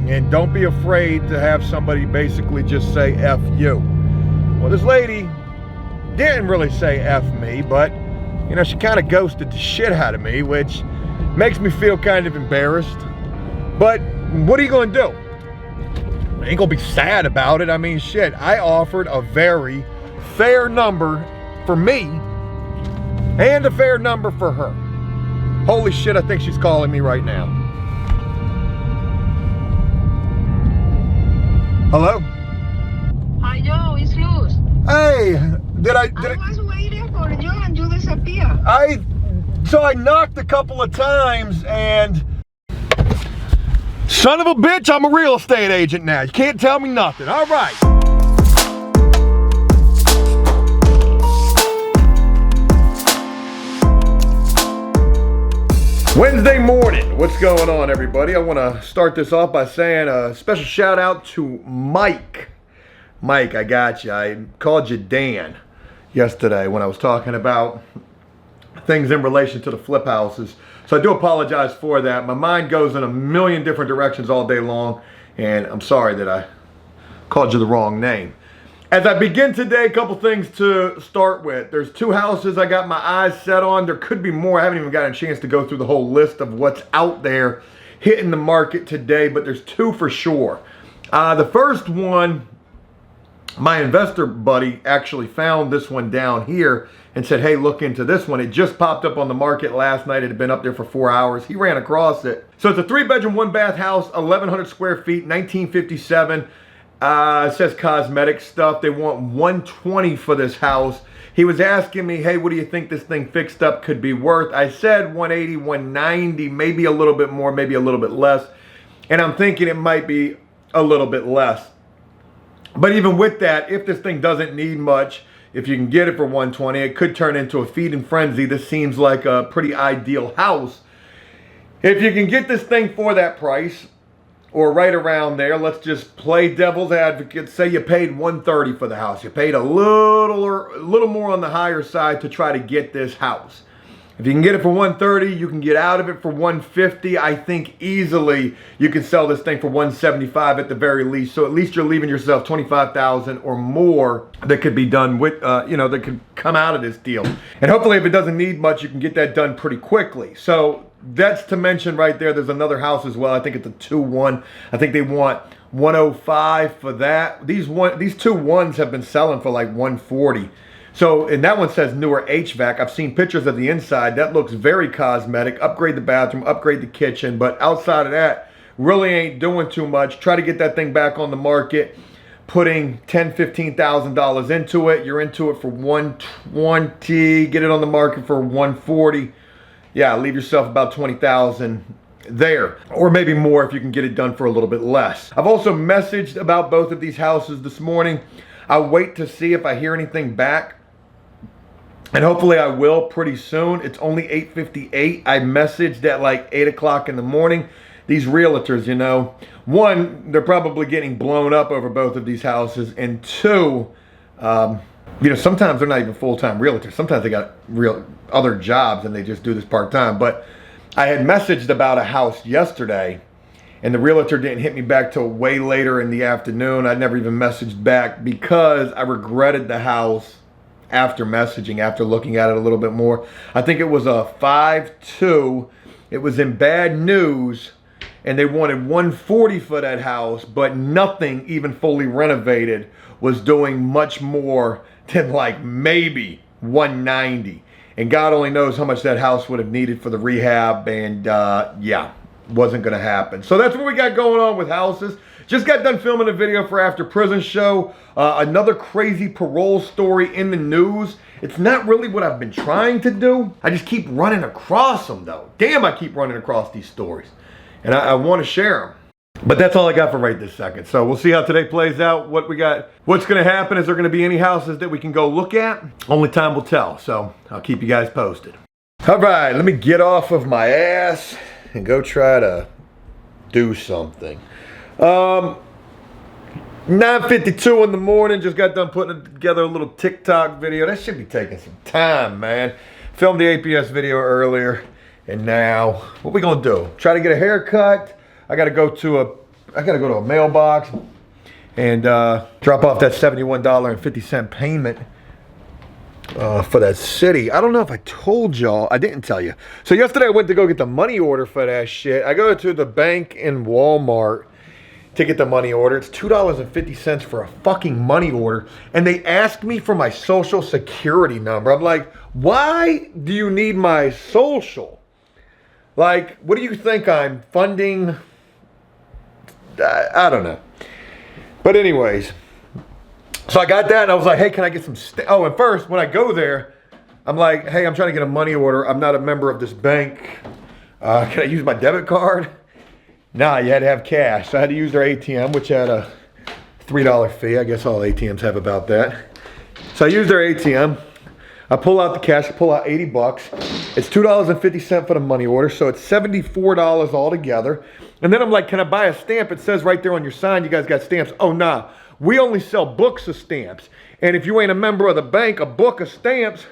And don't be afraid to have somebody basically just say F you. Well, this lady didn't really say F me, but, you know, she kind of ghosted the shit out of me, which makes me feel kind of embarrassed. But what are you gonna do? I ain't gonna be sad about it. I mean, shit, I offered a very fair number for me and a fair number for her. Holy shit, I think she's calling me right now. Hello? Hi Joe, it's Luz. Hey, I was waiting for you and you disappeared. So I knocked a couple of times and son of a bitch, I'm a real estate agent now. You can't tell me nothing. All right. Wednesday morning, what's going on, everybody? I want to start this off by saying a special shout out to Mike. Mike, I got you. I called you Dan yesterday when I was talking about things in relation to the flip houses. So I do apologize for that. My mind goes in a million different directions all day long, and I'm sorry that I called you the wrong name. As I begin today, a couple things to start with. There's two houses I got my eyes set on. There could be more. I haven't even gotten a chance to go through the whole list of what's out there hitting the market today, but there's two for sure. The first one, my investor buddy actually found this one down here and said, hey, look into this one. It just popped up on the market last night. It had been up there for 4 hours. He ran across it. So it's a 3-bedroom, 1-bath house, 1,100 square feet, 1957. It says cosmetic stuff. They want $120 for this house. He was asking me, hey, what do you think this thing fixed up could be worth? I said 180, 190, maybe a little bit more, maybe a little bit less. And I'm thinking it might be a little bit less. But even with that, if this thing doesn't need much, if you can get it for 120, it could turn into a feeding frenzy. This seems like a pretty ideal house. If you can get this thing for that price, or right around there, let's just play devil's advocate. Say you paid $130 for the house. You paid a little more on the higher side to try to get this house. If you can get it for $130, you can get out of it for $150. I think easily you can sell this thing for $175 at the very least. So at least you're leaving yourself $25,000 or more that could be done with, that could come out of this deal. And hopefully if it doesn't need much, you can get that done pretty quickly. So that's to mention right there. There's another house as well. I think it's a 2-1. I think they want $105 for that. These two ones have been selling for like $140. So, and that one says newer HVAC. I've seen pictures of the inside. That looks very cosmetic. Upgrade the bathroom, upgrade the kitchen. But outside of that, really ain't doing too much. Try to get that thing back on the market. Putting $10,000, $15,000 into it. You're into it for $120. Get it on the market for $140. Yeah, leave yourself about $20,000 there, or maybe more if you can get it done for a little bit less. I've also messaged about both of these houses this morning. I'll wait to see if I hear anything back, and hopefully I will pretty soon. It's only 8:58. I messaged at like 8 o'clock in the morning. These realtors, you know, one, they're probably getting blown up over both of these houses, and two, sometimes they're not even full-time realtors. Sometimes they got real other jobs and they just do this part-time. But I had messaged about a house yesterday and the realtor didn't hit me back till way later in the afternoon. I never even messaged back because I regretted the house after messaging, after looking at it a little bit more. I think it was a 5-2. It was in bad news and they wanted $140 for that house, but nothing even fully renovated was doing much more than like maybe $190. And God only knows how much that house would have needed for the rehab, and yeah, wasn't gonna happen. So that's what we got going on with houses. Just got done filming a video for After Prison Show. Another crazy parole story in the news. It's not really what I've been trying to do. I just keep running across them though. Damn, I keep running across these stories. And I wanna share them. But that's all I got for right this second. So we'll see how today plays out, what we got, what's gonna happen. Is there gonna be any houses that we can go look at? Only time will tell, so I'll keep you guys posted. All right, let me get off of my ass and go try to do something. 9:52 in the morning, just got done putting together a little TikTok video. That should be taking some time, man. Filmed the APS video earlier, and now, what we gonna do? Try to get a haircut. I gotta go to a I gotta go to a mailbox and drop off that $71.50 payment for that city. I don't know if I told y'all. I didn't tell you. So yesterday I went to go get the money order for that shit. I go to the bank in Walmart to get the money order. It's $2.50 for a fucking money order. And they asked me for my social security number. I'm like, why do you need my social? Like, what do you think I'm funding? I don't know. But anyways, so I got that and I was like, hey, can I get some oh, and first, when I go there, I'm like, hey, I'm trying to get a money order. I'm not a member of this bank. Can I use my debit card? Nah, you had to have cash. So I had to use their ATM, which had a $3 fee. I guess all ATMs have about that. So I used their ATM. I pull out the cash, I pull out 80 bucks. It's $2.50 for the money order, so it's $74 altogether. And then I'm like, can I buy a stamp? It says right there on your sign, you guys got stamps. Oh, nah, we only sell books of stamps. And if you ain't a member of the bank, a book of stamps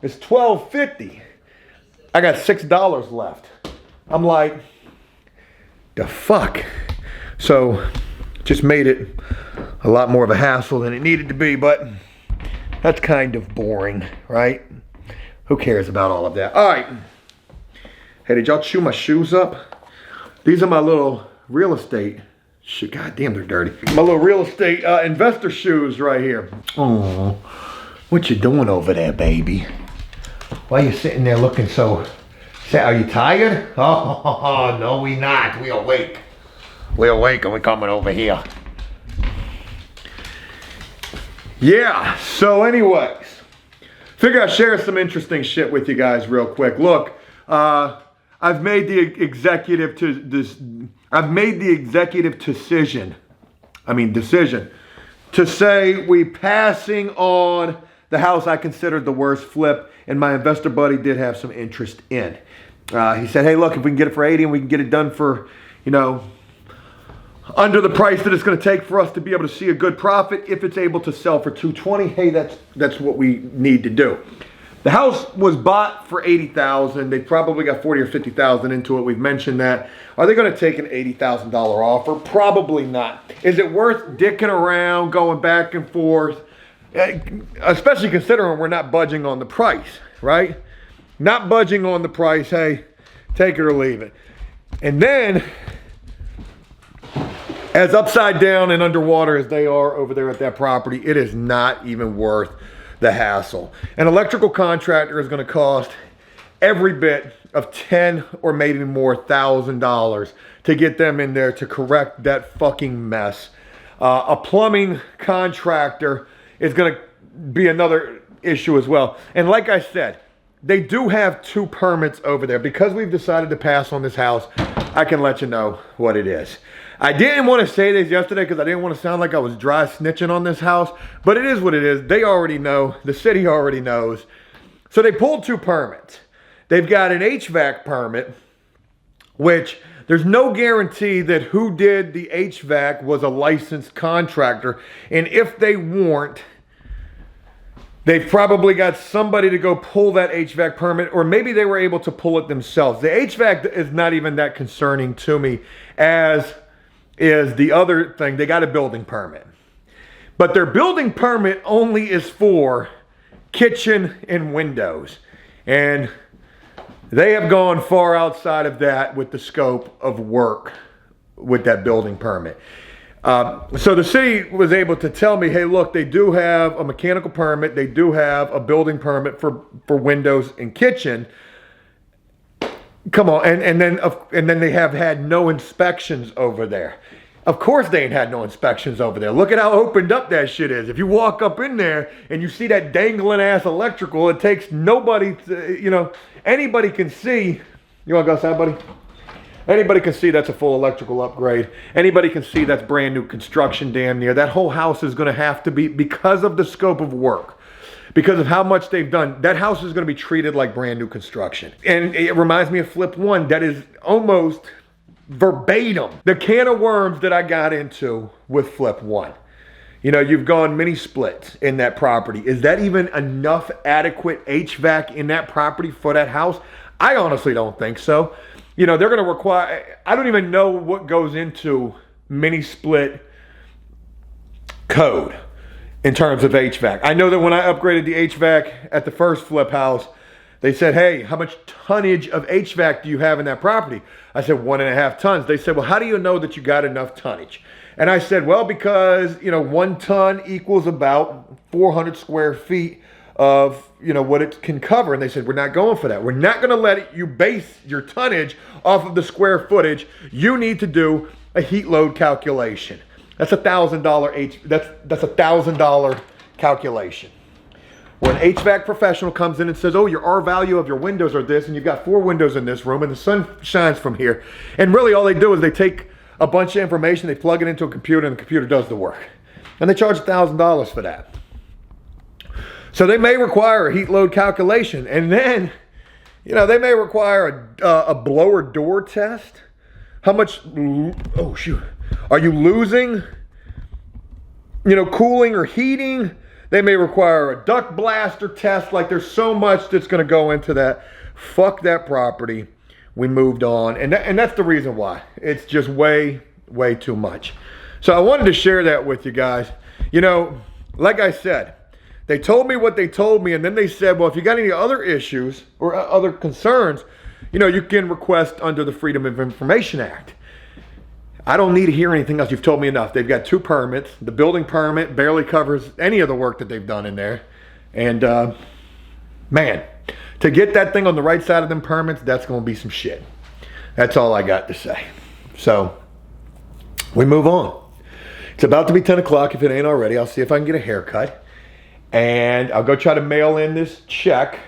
is $12.50. I got $6 left. I'm like, the fuck? So, just made it a lot more of a hassle than it needed to be, but that's kind of boring, right? Who cares about all of that? All right. Hey, did y'all chew my shoes up? These are my little real estate shoes. God damn, they're dirty. My little real estate investor shoes right here. Oh, what you doing over there, baby? Why are you sitting there looking so sad? Are you tired? Oh, no, we not. We awake. We awake and we coming over here. Yeah, so anyways, figure I'd share some interesting shit with you guys real quick. Look, I've made the executive decision to say we passing on the house I considered the worst flip, and my investor buddy did have some interest in. He said, hey, look, if we can get it for 80 and we can get it done for, you know, under the price that it's going to take for us to be able to see a good profit, if it's able to sell for 220, hey, that's what we need to do. The house was bought for $80,000. They probably got $40,000 or $50,000 into it. We've mentioned that. Are they going to take an $80,000 offer? Probably not. Is it worth dicking around, going back and forth? Especially considering we're not budging on the price, right? Not budging on the price. Hey, take it or leave it. And then, as upside down and underwater as they are over there at that property, it is not even worth the hassle. An electrical contractor is going to cost every bit of $10 or maybe more $1,000 to get them in there to correct that fucking mess. A plumbing contractor is going to be another issue as well. And like I said, they do have 2 permits over there. Because we've decided to pass on this house, I can let you know what it is. I didn't want to say this yesterday because I didn't want to sound like I was dry snitching on this house, but it is what it is. They already know. The city already knows. So they pulled 2 permits. They've got an HVAC permit, which there's no guarantee that who did the HVAC was a licensed contractor. And if they weren't, they've probably got somebody to go pull that HVAC permit, or maybe they were able to pull it themselves. The HVAC is not even that concerning to me, as is the other thing. They got a building permit. But their building permit only is for kitchen and windows. And they have gone far outside of that with the scope of work with that building permit. So the city was able to tell me, hey, look, they do have a mechanical permit. They do have a building permit for windows and kitchen. Come on, and then they have had no inspections over there. Of course they ain't had no inspections over there. Look at how opened up that shit is. If you walk up in there and you see that dangling ass electrical, it takes nobody to, you know, anybody can see. You want to go outside, buddy? Anybody can see that's a full electrical upgrade. Anybody can see that's brand new construction damn near. That whole house is going to have to be, because of the scope of work, because of how much they've done, that house is going to be treated like brand new construction. And it reminds me of Flip 1. That is almost verbatim the can of worms that I got into with Flip 1. You know, you've gone mini splits in that property. Is that even enough adequate HVAC in that property for that house? I honestly don't think so. You know, they're going to require, I don't even know what goes into mini split code in terms of HVAC. I know that when I upgraded the HVAC at the first flip house, they said, hey, how much tonnage of HVAC do you have in that property? I said 1.5 tons. They said, well, how do you know that you got enough tonnage? And I said, well, because, 1 ton equals about 400 square feet of, what it can cover. And they said, we're not going for that. We're not going to let you base your tonnage off of the square footage. You need to do a heat load calculation. That's $1,000 that's $1,000 calculation. When an HVAC professional comes in and says, oh, your R value of your windows are this, and you've got 4 windows in this room, and the sun shines from here. And really all they do is they take a bunch of information, they plug it into a computer, and the computer does the work. And they charge $1,000 for that. So they may require a heat load calculation. And then, they may require a blower door test. How much, oh shoot, are you losing, cooling or heating? They may require a duct blaster test. Like, there's so much that's going to go into that. Fuck that property. We moved on. And that's the reason why. It's just way, way too much. So I wanted to share that with you guys. Like I said, they told me what they told me. And then they said, well, if you got any other issues or other concerns, you can request under the Freedom of Information Act. I don't need to hear anything else. You've told me enough. They've got 2 permits. The building permit barely covers any of the work that they've done in there. And, man, to get that thing on the right side of them permits, that's going to be some shit. That's all I got to say. So, we move on. It's about to be 10 o'clock. If it ain't already, I'll see if I can get a haircut. And I'll go try to mail in this check.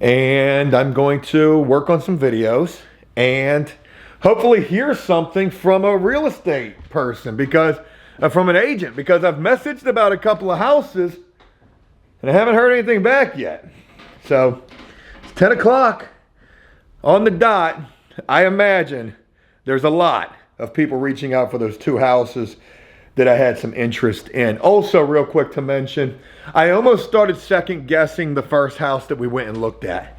And I'm going to work on some videos. And hopefully hear something from a real estate person, because from an agent, because I've messaged about a couple of houses and I haven't heard anything back yet. So it's 10 o'clock on the dot. I imagine there's a lot of people reaching out for those 2 houses that I had some interest in. Also, real quick to mention, I almost started second guessing the first house that we went and looked at.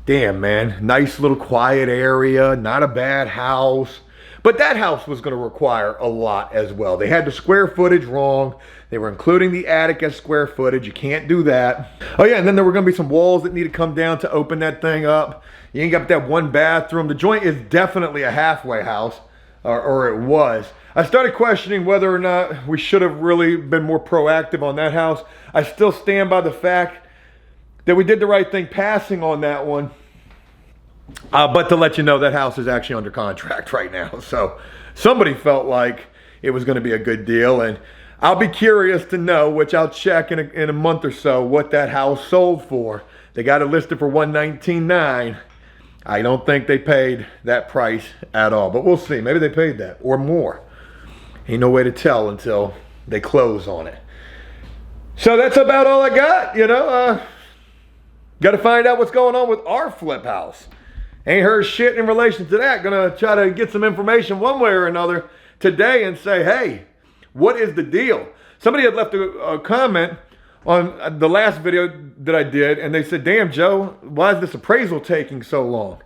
Damn, man, nice little quiet area, not a bad house. But that house was going to require a lot as well. They had the square footage wrong. They were including the attic as square footage. You can't do that. Oh yeah, and then there were going to be some walls that need to come down to open that thing up. You ain't got that 1 bathroom. The joint is definitely a halfway house, or it was. I started questioning whether or not we should have really been more proactive on that house. I still stand by the fact that we did the right thing passing on that one. But to let you know, that house is actually under contract right now. So somebody felt like it was going to be a good deal. And I'll be curious to know, which I'll check in a month or so, what that house sold for. They got it listed for $119,900. I don't think they paid that price at all. But we'll see. Maybe they paid that or more. Ain't no way to tell until they close on it. So that's about all I got, Got to find out what's going on with our flip house. Ain't heard shit in relation to that. Gonna try to get some information one way or another today and say, hey, what is the deal? Somebody had left a comment on the last video that I did, and they said, damn, Joe, why is this appraisal taking so long?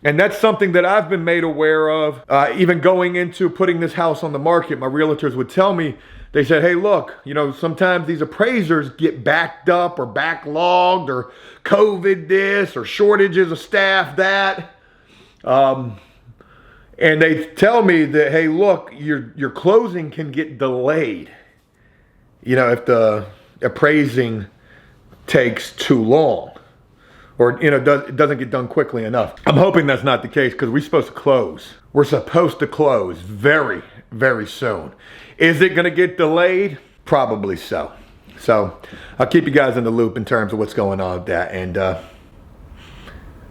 And that's something that I've been made aware of. Even going into putting this house on the market, my realtors would tell me, they said, hey, look, sometimes these appraisers get backed up or backlogged or COVID this or shortages of staff that. And they tell me that, hey, look, your closing can get delayed. If the appraising takes too long or, it doesn't get done quickly enough. I'm hoping that's not the case because we're supposed to close. We're supposed to close very, very soon. Is it going to get delayed? Probably so. So I'll keep you guys in the loop in terms of what's going on with that and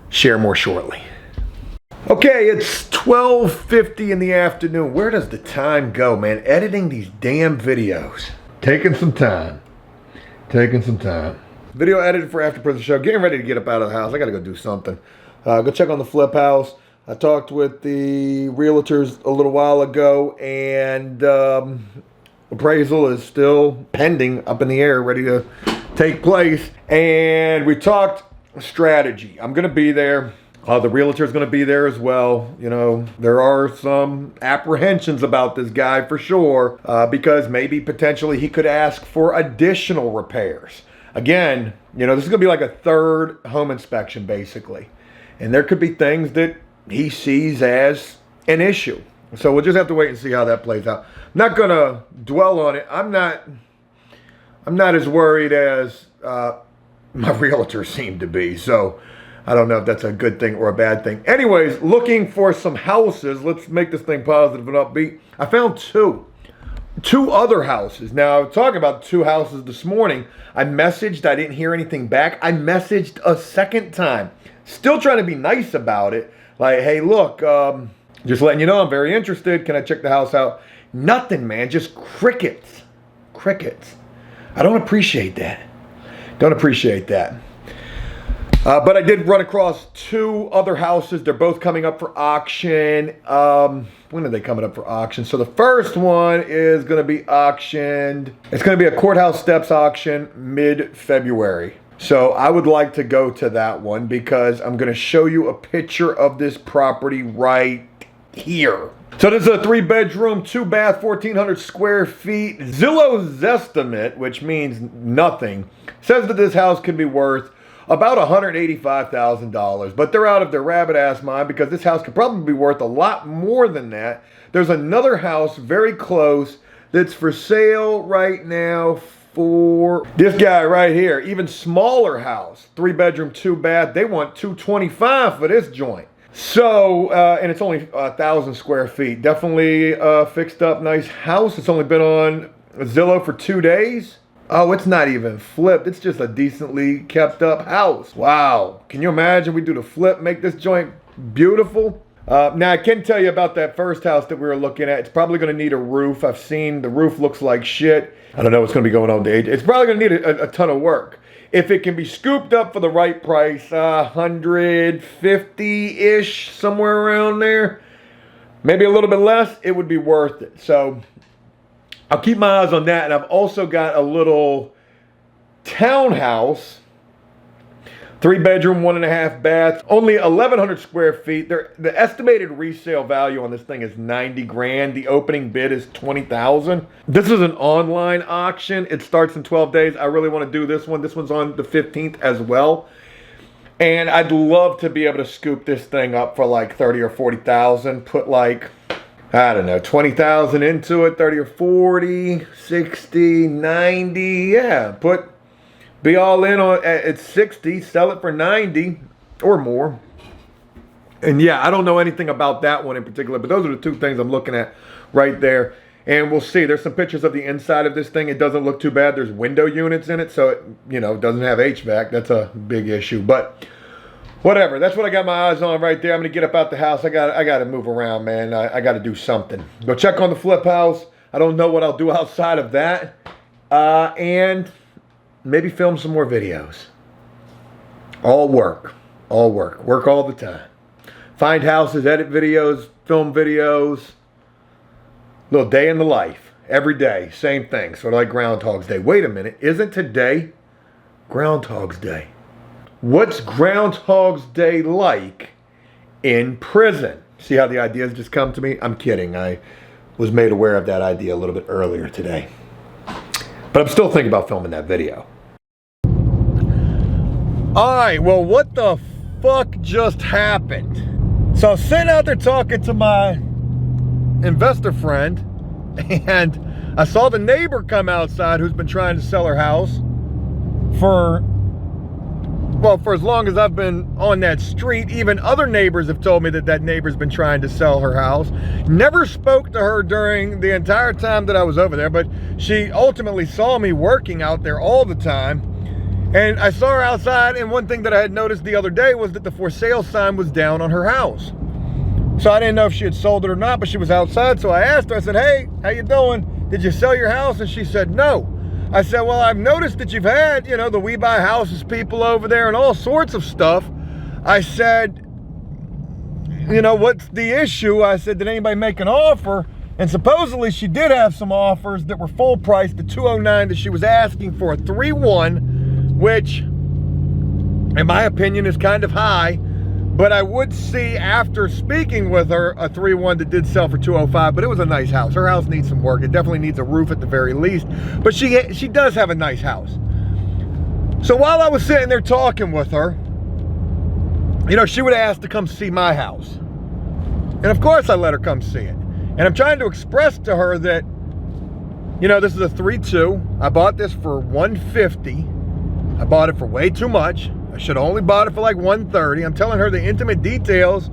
share more shortly. Okay, it's 12:50 in the afternoon. Where does the time go, man? Editing these damn videos. Taking some time. Video edited for After Prison Show. Getting ready to get up out of the house. I got to go do something. Go check on the flip house. I talked with the realtors a little while ago, and appraisal is still pending, up in the air, ready to take place. And we talked strategy. I'm going to be there. The realtor is going to be there as well. You know, there are some apprehensions about this guy for sure, because maybe potentially he could ask for additional repairs. Again, you know, this is going to be like a third home inspection basically. And there could be things that he sees as an issue. So we'll just have to wait and see how that plays out. I'm not going to dwell on it. I'm not as worried as my realtor seemed to be. So I don't know if that's a good thing or a bad thing. Anyways, looking for some houses. Let's make this thing positive and upbeat. I found two other houses. Now, I was talking about 2 houses this morning. I messaged. I didn't hear anything back. I messaged a second time. Still trying to be nice about it. Like, hey, look, just letting you know I'm very interested. Can I check the house out? Nothing, man. Just crickets. Crickets. I don't appreciate that. Don't appreciate that. But I did run across 2 other houses. They're both coming up for auction. When are they coming up for auction? So the first one is going to be auctioned. It's going to be a courthouse steps auction mid-February. So I would like to go to that one because I'm going to show you a picture of this property right here. So this is a 3-bedroom, 2-bath, 1,400 square feet. Zillow's estimate, which means nothing, says that this house could be worth about $185,000. But they're out of their rabbit ass mind because this house could probably be worth a lot more than that. There's another house very close that's for sale right now for this guy right here. Even smaller house, 3-bedroom, 2-bath. They want $225 for this joint. So, and it's only 1,000 square feet. Definitely fixed up, nice house. It's only been on Zillow for 2 days. Oh, it's not even flipped. It's just a decently kept up house. Wow. Can you imagine we do the flip, make this joint beautiful? Now, I can tell you about that first house that we were looking at. It's probably going to need a roof. I've seen the roof looks like shit. I don't know what's going to be going on with the age. It's probably going to need a ton of work. If it can be scooped up for the right price, 150-ish, somewhere around there, maybe a little bit less, it would be worth it. So I'll keep my eyes on that. And I've also got a little townhouse, 3-bedroom, 1.5 bath, only 1,100 square feet. The estimated resale value on this thing is 90 grand. The opening bid is 20,000. This is an online auction. It starts in 12 days. I really want to do this one. This one's on the 15th as well. And I'd love to be able to scoop this thing up for like 30 or 40,000. Put like, I don't know, 20,000 into it, 30 or 40, 60, 90. Yeah, be all in on at 60, sell it for 90 or more. And yeah, I don't know anything about that one in particular, but those are the 2 things I'm looking at right there. And we'll see. There's some pictures of the inside of this thing. It doesn't look too bad. There's window units in it, so it, you know, doesn't have HVAC. That's a big issue. But whatever. That's what I got my eyes on right there. I'm going to get up out the house. I got to move around, man. I got to do something. Go check on the flip house. I don't know what I'll do outside of that. And maybe film some more videos. All work. All work. Work all the time. Find houses, edit videos, film videos. Little day in the life. Every day. Same thing. Sort of like Groundhog's Day. Wait a minute. Isn't today Groundhog's Day? What's Groundhog's Day like in prison? See how the ideas just come to me? I'm kidding. I was made aware of that idea a little bit earlier today. But I'm still thinking about filming that video. Alright, well, what the fuck just happened? So I was sitting out there talking to my investor friend, and I saw the neighbor come outside who's been trying to sell her house for as long as I've been on that street. Even other neighbors have told me that neighbor's been trying to sell her house. Never spoke to her during the entire time that I was over there, but she ultimately saw me working out there all the time. And I saw her outside, and one thing that I had noticed the other day was that the for sale sign was down on her house. So I didn't know if she had sold it or not, but she was outside. So I asked her, I said, hey, how you doing? Did you sell your house? And she said, no. I said, well, I've noticed that you've had, you know, the We Buy Houses people over there and all sorts of stuff. I said, you know, what's the issue? I said, did anybody make an offer? And supposedly she did have some offers that were full price, the $209 that she was asking for, a 3-1, which in my opinion is kind of high. But I would see, after speaking with her, a 3-1 that did sell for 205, but it was a nice house. Her house needs some work. It definitely needs a roof at the very least, but she does have a nice house. So while I was sitting there talking with her, you know, she would ask to come see my house. And of course I let her come see it. And I'm trying to express to her that, you know, this is a 3-2. I bought this for $150. I bought it for way too much. I should have only bought it for like $130. I'm telling her the intimate details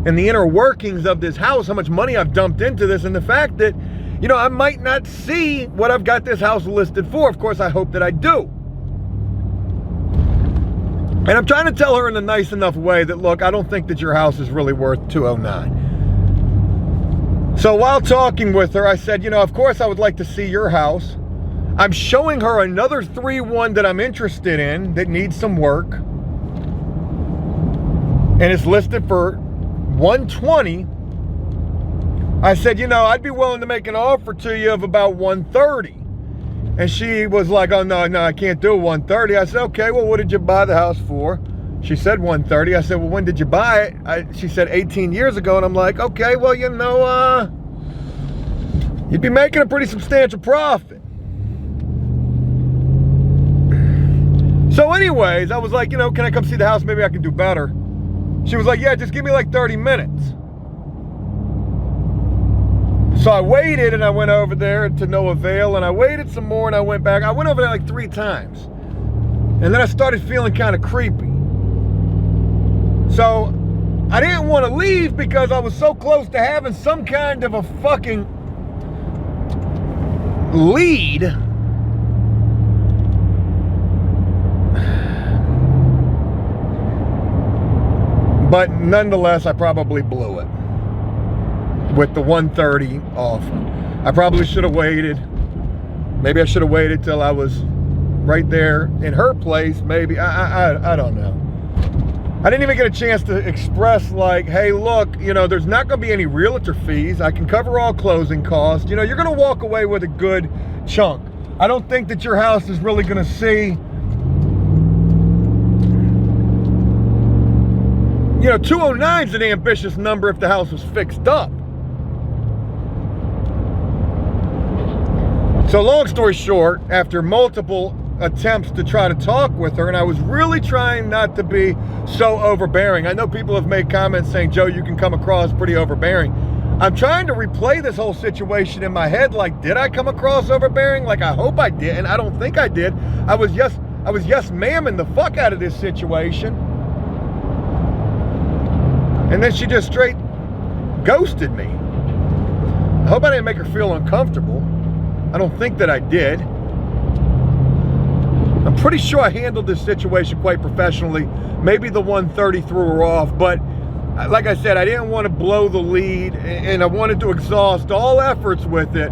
and the inner workings of this house, how much money I've dumped into this, and the fact that, you know, I might not see what I've got this house listed for. Of course, I hope that I do. And I'm trying to tell her in a nice enough way that, look, I don't think that your house is really worth $209. So while talking with her, I said, you know, of course I would like to see your house. I'm showing her another 3-1 that I'm interested in that needs some work. And it's listed for $120. I said, you know, I'd be willing to make an offer to you of about $130. And she was like, oh, no, I can't do $130. I said, okay, well, what did you buy the house for? She said $130. I said, well, when did you buy it? She said 18 years ago. And I'm like, okay, well, you know, you'd be making a pretty substantial profit. So anyways, I was like, you know, can I come see the house? Maybe I can do better. She was like, yeah, just give me like 30 minutes. So I waited and I went over there to no avail, and I waited some more and I went back. I went over there like 3 times. And then I started feeling kind of creepy. So I didn't want to leave because I was so close to having some kind of a fucking lead. But nonetheless, I probably blew it with the 130 offer. I probably should have waited. Maybe I should have waited till I was right there in her place. Maybe, I don't know. I didn't even get a chance to express like, hey, look, you know, there's not gonna be any realtor fees. I can cover all closing costs. You know, you're gonna walk away with a good chunk. I don't think that your house is really gonna see, you know, 209 is an ambitious number if the house was fixed up. So long story short, after multiple attempts to try to talk with her, and I was really trying not to be so overbearing. I know people have made comments saying, Joe, you can come across pretty overbearing. I'm trying to replay this whole situation in my head. Like, did I come across overbearing? Like, I hope I did, and I don't think I did. I was yes ma'aming the fuck out of this situation. And then she just straight ghosted me. I hope I didn't make her feel uncomfortable. I don't think that I did. I'm pretty sure I handled this situation quite professionally. Maybe the 130 threw her off, but like I said, I didn't want to blow the lead, and I wanted to exhaust all efforts with it.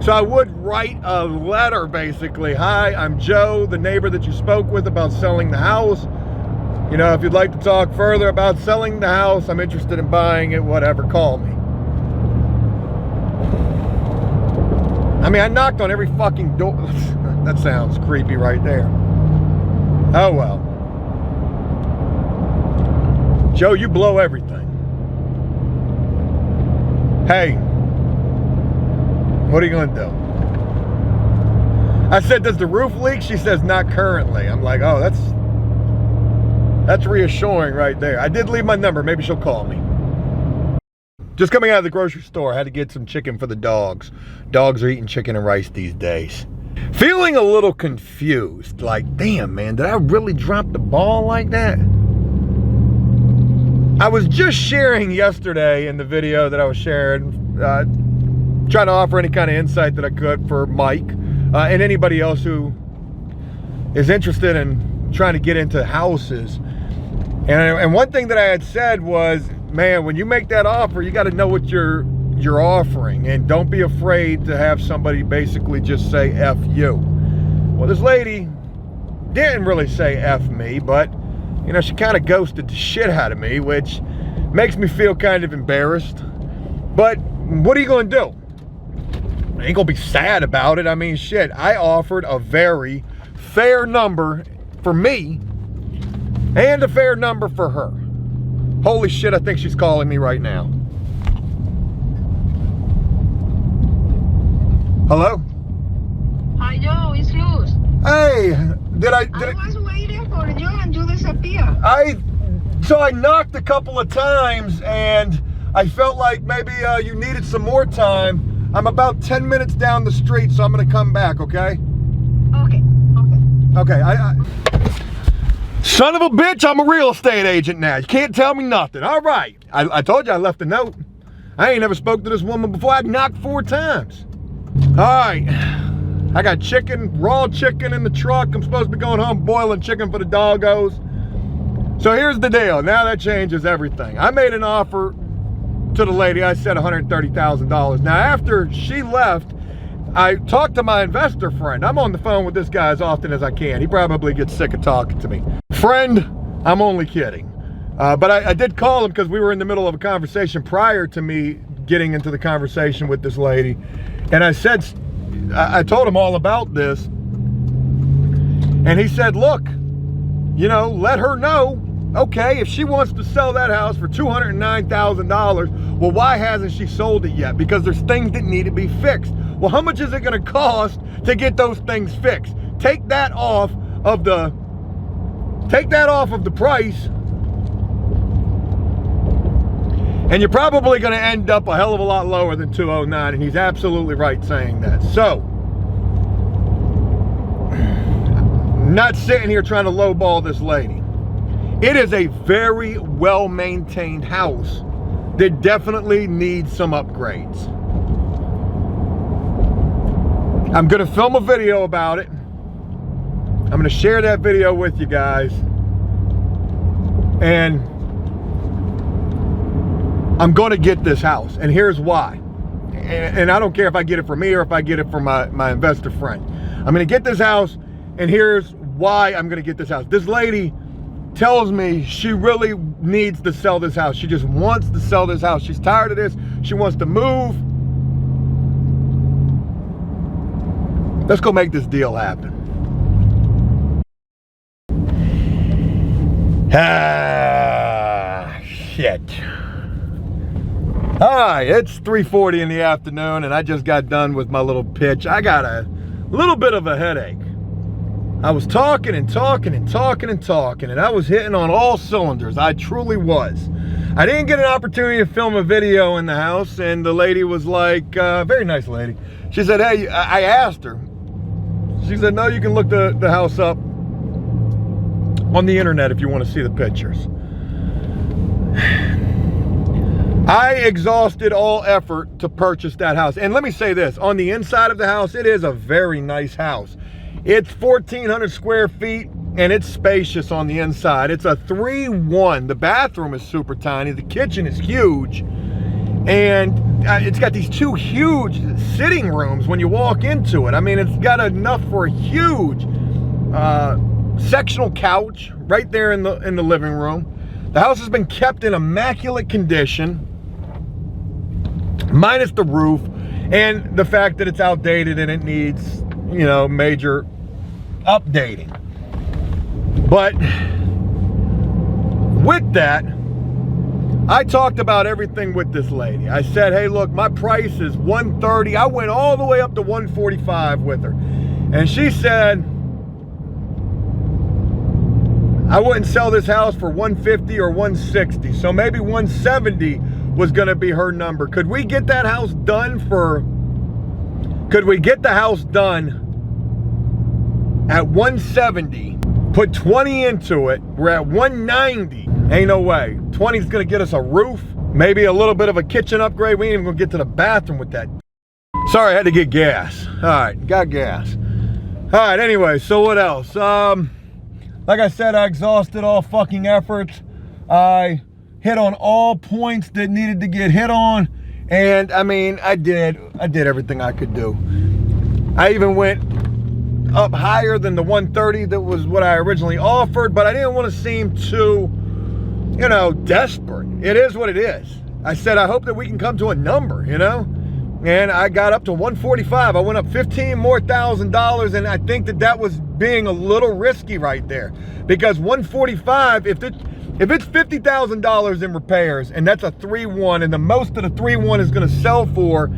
So I would write a letter basically. Hi, I'm Joe, the neighbor that you spoke with about selling the house. You know, if you'd like to talk further about selling the house, I'm interested in buying it, whatever, call me. I mean, I knocked on every fucking door. That sounds creepy right there. Oh well. Joe, you blow everything. Hey, what are you gonna do? I said, does the roof leak? She says, not currently. I'm like, oh, that's reassuring right there. I did leave my number. Maybe she'll call me. Just coming out of the grocery store, I had to get some chicken for the dogs. Dogs are eating chicken and rice these days. Feeling a little confused. Like, damn, man, did I really drop the ball like that? I was just sharing yesterday in the video that I was sharing, trying to offer any kind of insight that I could for Mike and anybody else who is interested in trying to get into houses. And one thing that I had said was, man, when you make that offer, you got to know what you're offering, and don't be afraid to have somebody basically just say F you. Well, this lady didn't really say F me, but you know, she kind of ghosted the shit out of me, which makes me feel kind of embarrassed. But what are you going to do? I ain't going to be sad about it. I mean, shit, I offered a very fair number for me and a fair number for her. Holy shit, I think she's calling me right now. Hello? Hi, Joe. It's Luz. Hey, I was waiting for you and you disappeared. So I knocked a couple of times and I felt like maybe you needed some more time. I'm about 10 minutes down the street, so I'm gonna come back, okay? Okay. Okay, son of a bitch, I'm a real estate agent now. You can't tell me nothing. All right. I told you I left a note. I ain't never spoke to this woman before. I knocked 4 times. All right. I got chicken, raw chicken in the truck. I'm supposed to be going home boiling chicken for the doggos. So here's the deal. Now that changes everything. I made an offer to the lady. I said $130,000. Now after she left, I talked to my investor friend. I'm on the phone with this guy as often as I can. He probably gets sick of talking to me. Friend, I'm only kidding. But I did call him because we were in the middle of a conversation prior to me getting into the conversation with this lady. And I told him all about this. And he said, look, you know, let her know. Okay, if she wants to sell that house for $209,000, well, why hasn't she sold it yet? Because there's things that need to be fixed. Well, how much is it going to cost to get those things fixed? Take that off of the price, and you're probably going to end up a hell of a lot lower than 209, and he's absolutely right saying that. So, not sitting here trying to lowball this lady. It is a very well-maintained house that definitely needs some upgrades. I'm gonna film a video about it. I'm gonna share that video with you guys. And I'm gonna get this house, and here's why. And I don't care if I get it from me or if I get it from my investor friend. I'm gonna get this house, and here's why I'm gonna get this house. This lady tells me she really needs to sell this house. She just wants to sell this house. She's tired of this. She wants to move. Let's go make this deal happen. Shit. All right, it's 3:40 in the afternoon, and I just got done with my little pitch. I got a little bit of a headache. I was talking and talking and talking and talking, and I was hitting on all cylinders. I truly was. I didn't get an opportunity to film a video in the house, and the lady was like, very nice lady. She said, hey, I asked her. She said, no, you can look the house up on the internet if you want to see the pictures. I exhausted all effort to purchase that house. And let me say this, on the inside of the house, it is a very nice house. It's 1,400 square feet, and it's spacious on the inside. It's a 3-1. The bathroom is super tiny. The kitchen is huge. And it's got these 2 huge sitting rooms when you walk into it. I mean, it's got enough for a huge sectional couch right there in the living room. The house has been kept in immaculate condition, minus the roof and the fact that it's outdated and it needs, you know, major updating. But with that, I talked about everything with this lady. I said, hey, look, my price is $130. I went all the way up to $145 with her. And she said, I wouldn't sell this house for $150 or $160. So maybe $170 was gonna be her number. Could we get that house done could we get the house done at $170, put 20 into it, we're at $190. Ain't no way. 20 is gonna get us a roof, maybe a little bit of a kitchen upgrade. We ain't even gonna get to the bathroom with that. Sorry, I had to get gas. All right, got gas. All right, anyway, so what else? Like I said, I exhausted all fucking efforts. I hit on all points that needed to get hit on. And I mean, I did everything I could do. I even went up higher than the 130 that was what I originally offered, but I didn't want to seem too, you know, desperate. It is what it is. I said, I hope that we can come to a number, you know? And I got up to 145. I went up $15,000 more, and I think that was being a little risky right there. Because 145, If it's $50,000 in repairs and that's a 3.1 and the most of the 3.1 is gonna sell for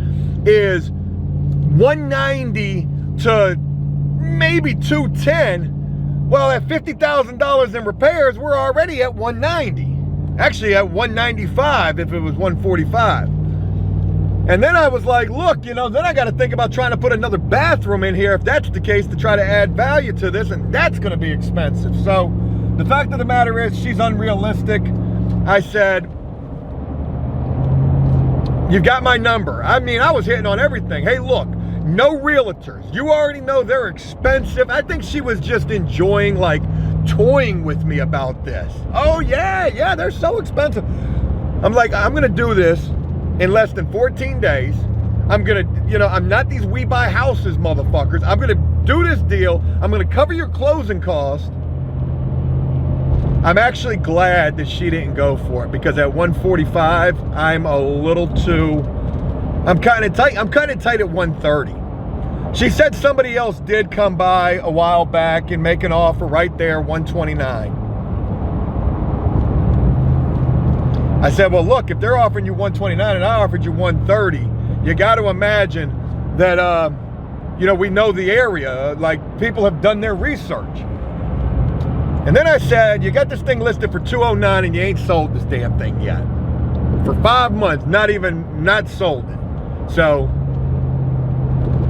is 190 to maybe 210, well, at $50,000 in repairs, we're already at 190. Actually at 195 if it was 145. And then I was like, look, you know, then I got to think about trying to put another bathroom in here if that's the case, to try to add value to this, and that's going to be expensive. So the fact of the matter is, she's unrealistic. I said, you've got my number. I mean, I was hitting on everything. Hey, look, no realtors. You already know they're expensive. I think she was just enjoying, like, toying with me about this. Oh, yeah, they're so expensive. I'm like, I'm going to do this in less than 14 days. I'm gonna, you know, I'm not these we buy houses motherfuckers. I'm gonna do this deal. I'm gonna cover your closing cost. I'm actually glad that she didn't go for it, because at 145, I'm a little too, I'm kind of tight. I'm kind of tight at 130. She said somebody else did come by a while back and make an offer right there, 129. I said, well, look, if they're offering you 129 and I offered you 130, you got to imagine that, you know, we know the area, like people have done their research. And then I said, you got this thing listed for 209 and you ain't sold this damn thing yet. For 5 months, not sold it. So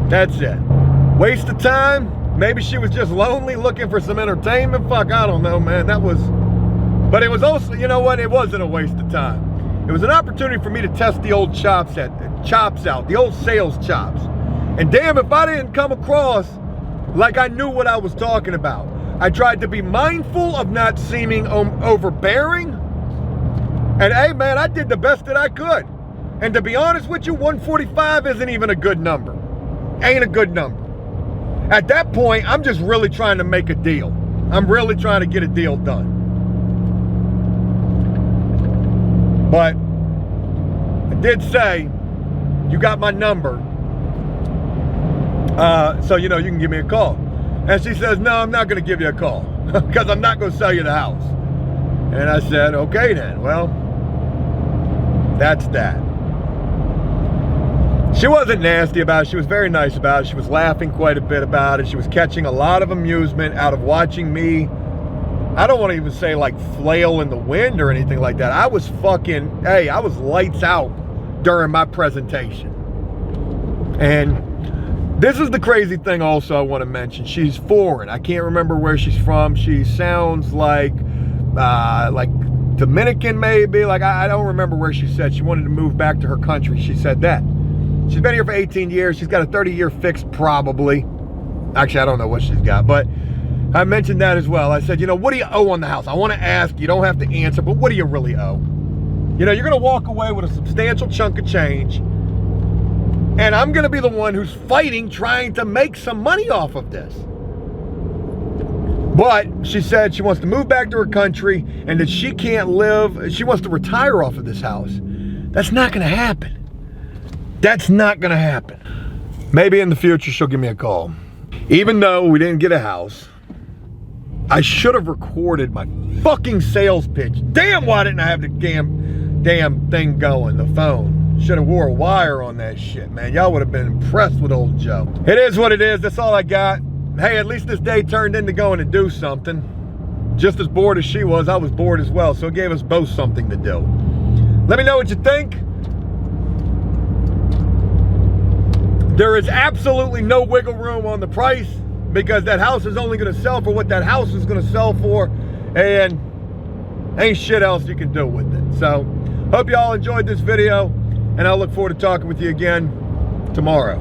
that's it. Waste of time. Maybe she was just lonely looking for some entertainment. Fuck, I don't know, man. But it was also, you know what? It wasn't a waste of time. It was an opportunity for me to test the old chops out, the old sales chops. And damn, if I didn't come across like I knew what I was talking about. I tried to be mindful of not seeming overbearing. And hey, man, I did the best that I could. And to be honest with you, 145 isn't even a good number. Ain't a good number. At that point, I'm just really trying to make a deal. I'm really trying to get a deal done. But I did say, you got my number, so you know you can give me a call. And she says, no, I'm not going to give you a call because I'm not going to sell you the house. And I said, okay then, well, that's that. She wasn't nasty about it. She was very nice about it. She was laughing quite a bit about it. She was catching a lot of amusement out of watching me. I don't want to even say like flail in the wind or anything like that. I was I was lights out during my presentation. And this is the crazy thing also I want to mention. She's foreign. I can't remember where she's from. She sounds like Dominican maybe. Like I don't remember where she said she wanted to move back to her country. She said that. She's been here for 18 years. She's got a 30-year fix probably. Actually, I don't know what she's got, but I mentioned that as well. I said, you know, what do you owe on the house? I want to ask, you don't have to answer, but what do you really owe? You know, you're going to walk away with a substantial chunk of change, and I'm going to be the one who's fighting, trying to make some money off of this. But she said she wants to move back to her country and that she can't live, she wants to retire off of this house. That's not going to happen. That's not going to happen. Maybe in the future she'll give me a call. Even though we didn't get a house, I should have recorded my fucking sales pitch. Damn, why didn't I have the damn thing going, the phone? Should have wore a wire on that shit, man. Y'all would have been impressed with old Joe. It is what it is. That's all I got. Hey, at least this day turned into going to do something. Just as bored as she was, I was bored as well. So it gave us both something to do. Let me know what you think. There is absolutely no wiggle room on the price, because that house is only going to sell for what that house is going to sell for, and ain't shit else you can do with it. So, hope you all enjoyed this video, and I'll look forward to talking with you again tomorrow.